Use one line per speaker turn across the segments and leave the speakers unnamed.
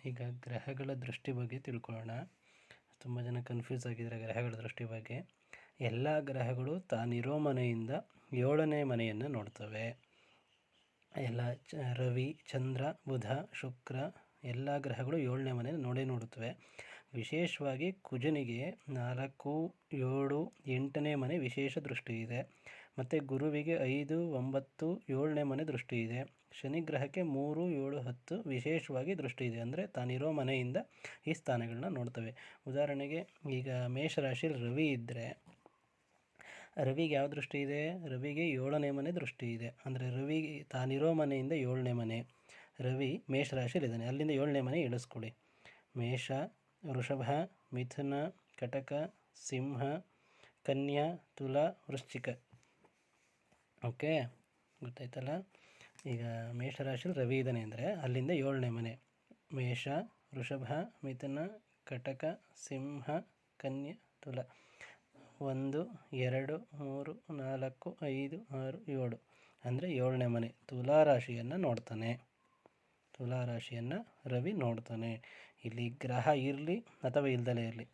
ಈಗ ಗ್ರಹಗಳ ದೃಷ್ಟಿ ಬಗ್ಗೆ ತಿಳ್ಕೊಳ್ಳೋಣ. ತುಂಬ ಜನ ಕನ್ಫ್ಯೂಸ್ ಆಗಿದ್ದಾರೆ ಗ್ರಹಗಳ ದೃಷ್ಟಿ ಬಗ್ಗೆ. ಎಲ್ಲ ಗ್ರಹಗಳು ತಾನಿರೋ ಮನೆಯಿಂದ 7ನೇ ಮನೆಯನ್ನು ನೋಡ್ತವೆ. ಎಲ್ಲ ರವಿ, ಚಂದ್ರ, ಬುಧ, ಶುಕ್ರ ಎಲ್ಲ ಗ್ರಹಗಳು 7ನೇ ಮನೆ ನೋಡುತ್ತವೆ. ವಿಶೇಷವಾಗಿ ಕುಜನಿಗೆ 4, 7, 8ನೇ ಮನೆ ವಿಶೇಷ ದೃಷ್ಟಿ ಇದೆ. ಮತ್ತು ಗುರುವಿಗೆ 5, 9, 7ನೇ ಮನೆ ದೃಷ್ಟಿ ಇದೆ. ಶನಿ ಗ್ರಹಕ್ಕೆ 3, 7, 10 ವಿಶೇಷವಾಗಿ ದೃಷ್ಟಿ ಇದೆ. ಅಂದರೆ ತಾನಿರೋ ಮನೆಯಿಂದ ಈ ಸ್ಥಾನಗಳನ್ನ ನೋಡ್ತವೆ. ಉದಾಹರಣೆಗೆ ಈಗ ಮೇಷರಾಶಿಯಲ್ಲಿ ರವಿ ಇದ್ದರೆ ರವಿಗೆ ಯಾವ ದೃಷ್ಟಿ ಇದೆ? ರವಿಗೆ 7ನೇ ಮನೆ ದೃಷ್ಟಿ ಇದೆ. ಅಂದರೆ ರವಿ ತಾನಿರೋ ಮನೆಯಿಂದ 7ನೇ ಮನೆ. ರವಿ ಮೇಷರಾಶಿಯಲ್ಲಿದ್ದಾನೆ, ಅಲ್ಲಿಂದ 7ನೇ ಮನೆ ಇಳಿಸ್ಕೊಡಿ. ಮೇಷ, ವೃಷಭ, ಮಿಥುನ, ಕಟಕ, ಸಿಂಹ, ಕನ್ಯಾ, ತುಲಾ, ವೃಶ್ಚಿಕ. ಓಕೆ, ಗೊತ್ತಾಯ್ತಲ್ಲ? ಈಗ ಮೇಷರಾಶಿಯಲ್ಲಿ ರವಿ ಇದ್ದಾನೆ ಅಂದರೆ ಅಲ್ಲಿಂದ 7ನೇ ಮನೆ. ಮೇಷ, ವೃಷಭ, ಮಿಥುನ, ಕಟಕ, ಸಿಂಹ, ಕನ್ಯಾ, ತುಲಾ. 1, 2, 3, 4, 5, 6, 7 ಅಂದರೆ 7ನೇ ಮನೆ. ತುಲಾ ರಾಶಿಯನ್ನು ನೋಡ್ತಾನೆ. ತುಲಾ ರಾಶಿಯನ್ನು ರವಿ ನೋಡ್ತಾನೆ. ಇಲ್ಲಿ ಗ್ರಹ ಇರಲಿ ಅಥವಾ ಇಲ್ದಲೇ ಇರಲಿ,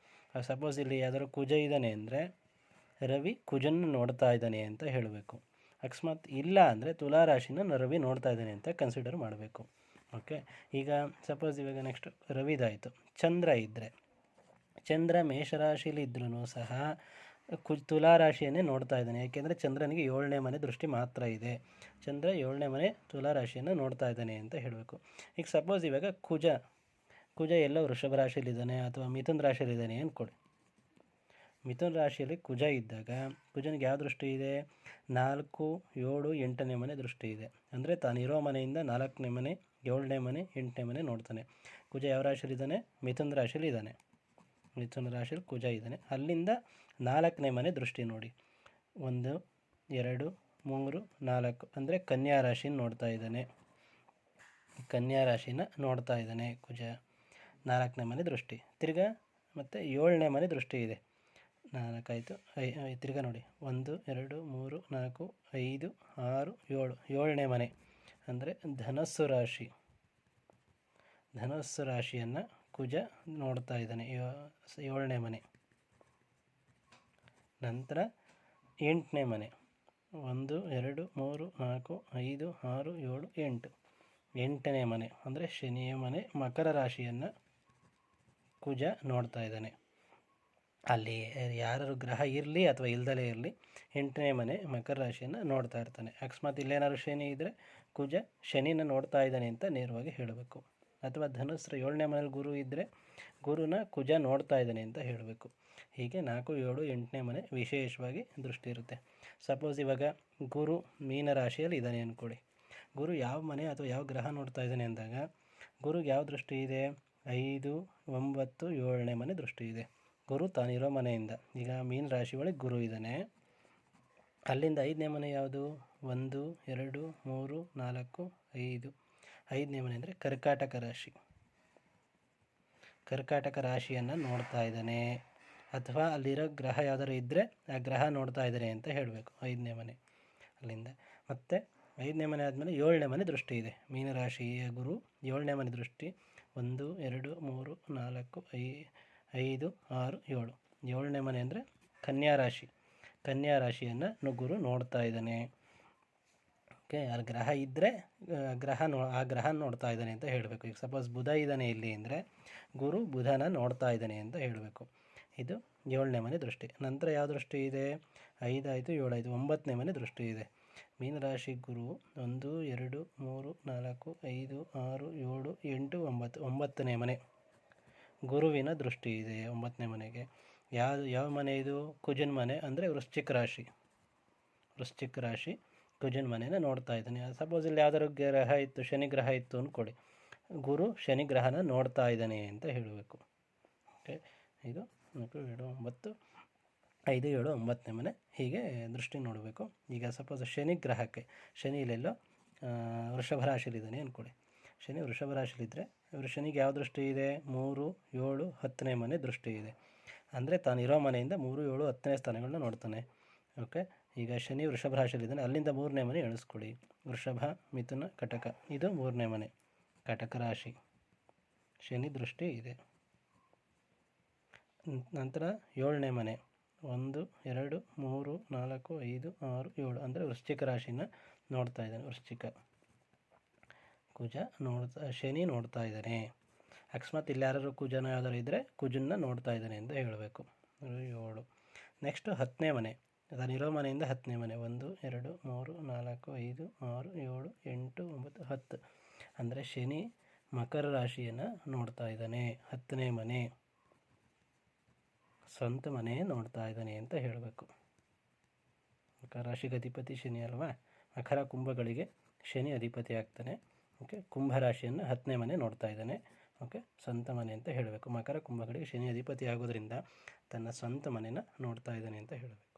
ಸಪೋಸ್ ಇಲ್ಲಿ ಯಾವ್ದಾದ್ರು ಕುಜ ಇದ್ದಾನೆ ಅಂದರೆ ರವಿ ಕುಜನ್ನು ನೋಡ್ತಾ ಇದ್ದಾನೆ ಅಂತ ಹೇಳಬೇಕು. ಅಕಸ್ಮಾತ್ ಇಲ್ಲ ಅಂದರೆ ತುಲಾ ರಾಶಿನ ರವಿ ನೋಡ್ತಾ ಇದ್ದಾನೆ ಅಂತ ಕನ್ಸಿಡರ್ ಮಾಡಬೇಕು. ಓಕೆ, ಈಗ ಸಪೋಸ್ ಇವಾಗ ನೆಕ್ಸ್ಟ್ ರವಿದಾಯಿತು. ಚಂದ್ರ ಇದ್ದರೆ, ಚಂದ್ರ ಮೇಷರಾಶಿಲಿ ಇದ್ರೂ ಸಹ ತುಲಾ ರಾಶಿಯನ್ನೇ ನೋಡ್ತಾ ಇದ್ದಾನೆ. ಯಾಕೆಂದರೆ ಚಂದ್ರನಿಗೆ 7ನೇ ಮನೆ ದೃಷ್ಟಿ ಮಾತ್ರ ಇದೆ. ಚಂದ್ರ 7ನೇ ಮನೆ ತುಲಾ ರಾಶಿಯನ್ನು ನೋಡ್ತಾ ಇದ್ದಾನೆ ಅಂತ ಹೇಳಬೇಕು. ಈಗ ಸಪೋಸ್ ಇವಾಗ ಕುಜ ಎಲ್ಲೋ ವೃಷಭ ರಾಶಿಯಲ್ಲಿದ್ದಾನೆ ಅಥವಾ ಮಿಥುನ್ ರಾಶಿಯಲ್ಲಿದ್ದಾನೆ ಅಂದ್ಕೊಳ್ಳಿ. ಮಿಥುನ್ ರಾಶಿಯಲ್ಲಿ ಕುಜ ಇದ್ದಾಗ ಕುಜನಿಗೆ ಯಾವ ದೃಷ್ಟಿ ಇದೆ? 4, 7, 8ನೇ ಮನೆ ದೃಷ್ಟಿ ಇದೆ. ಅಂದರೆ ತಾನಿರೋ ಮನೆಯಿಂದ 4ನೇ ಮನೆ, 7ನೇ ಮನೆ, 8ನೇ ಮನೆ ನೋಡ್ತಾನೆ. ಕುಜ ಯಾವ ರಾಶಿಯಲ್ಲಿದ್ದಾನೆ? ಮಿಥುನ್ ರಾಶಿಯಲ್ಲಿ ಇದ್ದಾನೆ. ಮಿಥುನ ರಾಶಿಯಲ್ಲಿ ಕುಜ ಇದ್ದಾನೆ. ಅಲ್ಲಿಂದ 4ನೇ ಮನೆ ದೃಷ್ಟಿ ನೋಡಿ. 1, 2, 3, 4 ಅಂದರೆ ಕನ್ಯಾ ರಾಶಿನ ನೋಡ್ತಾ ಇದ್ದಾನೆ. ಕನ್ಯಾ ರಾಶಿನ ನೋಡ್ತಾ ಇದ್ದಾನೆ ಕುಜ. 4ನೇ ಮನೆ ದೃಷ್ಟಿ. ತಿರ್ಗಾ ಮತ್ತು 7ನೇ ಮನೆ ದೃಷ್ಟಿ ಇದೆ. 4 ಆಯಿತು. ತಿರ್ಗಾ ನೋಡಿ, 1, 2, 3, 4, 5, 6, 7 7ನೇ ಮನೆ ಅಂದರೆ ಧನಸ್ಸು ರಾಶಿ. ಧನಸ್ಸು ರಾಶಿಯನ್ನು ಕುಜ ನೋಡ್ತಾ ಇದ್ದಾನೆ, 7ನೇ ಮನೆ. ನಂತರ 8ನೇ ಮನೆ 1, 2, 3, 4, 5, 6, 7, 8 8ನೇ ಮನೆ ಅಂದರೆ ಶನಿಯ ಮನೆ, ಮಕರ ರಾಶಿಯನ್ನು ಕುಜ ನೋಡ್ತಾ ಇದ್ದಾನೆ. ಅಲ್ಲಿ ಯಾರು ಗ್ರಹ ಇರಲಿ ಅಥವಾ ಇಲ್ದಲೇ ಇರಲಿ 8ನೇ ಮನೆ ಮಕರ ರಾಶಿಯನ್ನು ನೋಡ್ತಾ ಇರ್ತಾನೆ. ಅಕಸ್ಮಾತ್ ಇಲ್ಲೇನಾದ್ರು ಶನಿ ಇದ್ದರೆ ಕುಜ ಶನಿನ ನೋಡ್ತಾ ಇದ್ದಾನೆ ಅಂತ ನೇರವಾಗಿ ಹೇಳಬೇಕು. ಅಥವಾ ಧನುಸ್ಸು 7ನೇ ಮನೇಲಿ ಗುರು ಇದ್ದರೆ ಗುರುನ ಕುಜ ನೋಡ್ತಾ ಇದ್ದಾನೆ ಅಂತ ಹೇಳಬೇಕು. ಹೀಗೆ 4, 7, 8ನೇ ಮನೆ ವಿಶೇಷವಾಗಿ ದೃಷ್ಟಿ ಇರುತ್ತೆ. ಸಪೋಸ್ ಇವಾಗ ಗುರು ಮೀನರಾಶಿಯಲ್ಲಿ ಇದ್ದಾನೆ ಅಂದ್ಕೊಳ್ಳಿ. ಗುರು ಯಾವ ಮನೆ ಅಥವಾ ಯಾವ ಗ್ರಹ ನೋಡ್ತಾ ಇದ್ದಾನೆ ಅಂದಾಗ ಗುರುಗೆ ಯಾವ ದೃಷ್ಟಿ ಇದೆ? 5, 9, 7ನೇ ಮನೆ ದೃಷ್ಟಿ ಇದೆ. ಗುರು ತಾನಿರೋ ಮನೆಯಿಂದ. ಈಗ ಮೀನ ರಾಶಿ ಒಳಗೆ ಗುರು ಇದ್ದಾನೆ. ಅಲ್ಲಿಂದ 5ನೇ ಮನೆ ಯಾವುದು? 1, 2, 3, 4, 5 5ನೇ ಮನೆ ಅಂದರೆ ಕರ್ಕಾಟಕ ರಾಶಿ. ಕರ್ಕಾಟಕ ರಾಶಿಯನ್ನು ನೋಡ್ತಾ ಇದ್ದಾನೆ. ಅಥವಾ ಅಲ್ಲಿರೋ ಗ್ರಹ ಯಾವ್ದಾರು ಇದ್ದರೆ ಆ ಗ್ರಹ ನೋಡ್ತಾ ಇದ್ದಾನೆ ಅಂತ ಹೇಳಬೇಕು. 5ನೇ ಮನೆ ಅಲ್ಲಿಂದ. ಮತ್ತು 5ನೇ ಮನೆ ಆದಮೇಲೆ 7ನೇ ಮನೆ ದೃಷ್ಟಿ ಇದೆ. ಮೀನರಾಶಿಯ ಗುರು 7ನೇ ಮನೆ ದೃಷ್ಟಿ. 1, 2, 3, 4, 5, 6, 7 7ನೇ ಮನೆ ಅಂದರೆ ಕನ್ಯಾ ರಾಶಿ. ಕನ್ಯಾ ರಾಶಿಯನ್ನು ಗುರು ನೋಡ್ತಾ ಇದ್ದಾನೆ. ಓಕೆ, ಅಲ್ಲಿ ಗ್ರಹ ಇದ್ದರೆ ಆ ಗ್ರಹ ನೋಡ್ತಾ ಇದ್ದಾನೆ ಅಂತ ಹೇಳಬೇಕು. ಈಗ ಸಪೋಸ್ ಬುಧ ಇದ್ದಾನೆ ಇಲ್ಲಿ ಅಂದರೆ ಗುರು ಬುಧನ ನೋಡ್ತಾ ಇದ್ದಾನೆ ಅಂತ ಹೇಳಬೇಕು. ಇದು 7ನೇ ಮನೆ ದೃಷ್ಟಿ. ನಂತರ ಯಾವ ದೃಷ್ಟಿ ಇದೆ? 5 ಆಯಿತು, 7 ಆಯಿತು, 9ನೇ ಮನೆ ದೃಷ್ಟಿ ಇದೆ. ಮೀನರಾಶಿ ಗುರು 1, 2, 3, 4, 5, 6, 7, 8, 9 9ನೇ ಮನೆ ಗುರುವಿನ ದೃಷ್ಟಿ ಇದೆ 9ನೇ ಮನೆಗೆ. ಯಾವ ಮನೆ ಇದು? ಕುಜನ ಮನೆ ಅಂದರೆ ವೃಶ್ಚಿಕ ರಾಶಿ. ವೃಶ್ಚಿಕ ರಾಶಿ ಕುಜನ ಮನೆನ ನೋಡ್ತಾ ಇದ್ದಾನೆ. ಸಪೋಸ್ ಇಲ್ಲಿ ಯಾವ್ದಾದ್ರು ಗ್ರಹ ಇತ್ತು, ಶನಿ ಗ್ರಹ ಇತ್ತು ಅಂದ್ಕೊಳ್ಳಿ, ಗುರು ಶನಿ ಗ್ರಹನ ನೋಡ್ತಾ ಇದ್ದಾನೆ ಅಂತ ಹೇಳಬೇಕು. ಓಕೆ, ಇದು 4, 7, 9 5, 7, 9ನೇ ಮನೆ ಹೀಗೆ ದೃಷ್ಟಿ ನೋಡಬೇಕು. ಈಗ ಸಪೋಸ್ ಶನಿ ಗ್ರಹಕ್ಕೆ ಶನಿ ಇಲ್ಲೆಲ್ಲೋ ವೃಷಭ ರಾಶಿಯಲ್ಲಿದ್ದಾನೆ ಅಂದ್ಕೊಳ್ಳಿ. ಶನಿ ವೃಷಭ ರಾಶಿಯಲ್ಲಿದ್ದರೆ ಶನಿಗೆ ಯಾವ ದೃಷ್ಟಿ ಇದೆ? 3, 7, 10ನೇ ಮನೆ ದೃಷ್ಟಿ ಇದೆ. ಅಂದರೆ ತಾನಿರೋ ಮನೆಯಿಂದ 3, 7, 10ನೇ ಸ್ಥಾನಗಳನ್ನ ನೋಡ್ತಾನೆ. ಓಕೆ, ಈಗ ಶನಿ ವೃಷಭ ರಾಶಿಯಲ್ಲಿದ್ದಾನೆ, ಅಲ್ಲಿಂದ 3ನೇ ಮನೆ ಎಣಿಸ್ಕೊಳ್ಳಿ. ವೃಷಭ, ಮಿಥುನ, ಕಟಕ ಇದು 3ನೇ ಮನೆ ಕಟಕ ರಾಶಿ. ಶನಿ ದೃಷ್ಟಿ ಇದೆ. ನಂತರ 7ನೇ ಮನೆ 1 2 3 4 5 6 7 ಅಂದರೆ ವೃಶ್ಚಿಕ ರಾಶಿನ ನೋಡ್ತಾ ಇದ್ದಾನೆ. ವೃಶ್ಚಿಕ ಕುಜ ಶನಿ ನೋಡ್ತಾ ಇದ್ದಾನೆ. ಅಕಸ್ಮಾತ್ ಇಲ್ಲಿ ಯಾರು ಕುಜನ ಯಾವ್ದಾರು ಇದ್ದರೆ ಕುಜನ್ನ ನೋಡ್ತಾ ಇದ್ದಾನೆ ಅಂತ ಹೇಳಬೇಕು. 7. ನೆಕ್ಸ್ಟ್ 10ನೇ ಮನೆ, ಅದಾನಿರೋ ಮನೆಯಿಂದ 10ನೇ ಮನೆ 1 2 3 4 5 6 7 8 9 10 ಅಂದರೆ ಶನಿ ಮಕರ ರಾಶಿಯನ್ನು ನೋಡ್ತಾ ಇದ್ದಾನೆ. 10ನೇ ಮನೆ ಸ್ವಂತ ಮನೆ ನೋಡ್ತಾ ಇದ್ದಾನೆ ಅಂತ ಹೇಳಬೇಕು. ಮಕರ ರಾಶಿಗೆ ಅಧಿಪತಿ ಶನಿ ಅಲ್ವಾ. ಮಕರ ಕುಂಭಗಳಿಗೆ ಶನಿ ಅಧಿಪತಿ ಆಗ್ತಾನೆ. ಓಕೆ, ಕುಂಭರಾಶಿಯನ್ನು 10ನೇ ಮನೆ ನೋಡ್ತಾ ಇದ್ದಾನೆ. ಓಕೆ, ಸ್ವಂತ ಮನೆ ಅಂತ ಹೇಳಬೇಕು. ಮಕರ ಕುಂಭಗಳಿಗೆ ಶನಿ ಅಧಿಪತಿ ಆಗೋದ್ರಿಂದ ತನ್ನ ಸ್ವಂತ ಮನೆನ ನೋಡ್ತಾ ಇದ್ದಾನೆ ಅಂತ ಹೇಳಬೇಕು.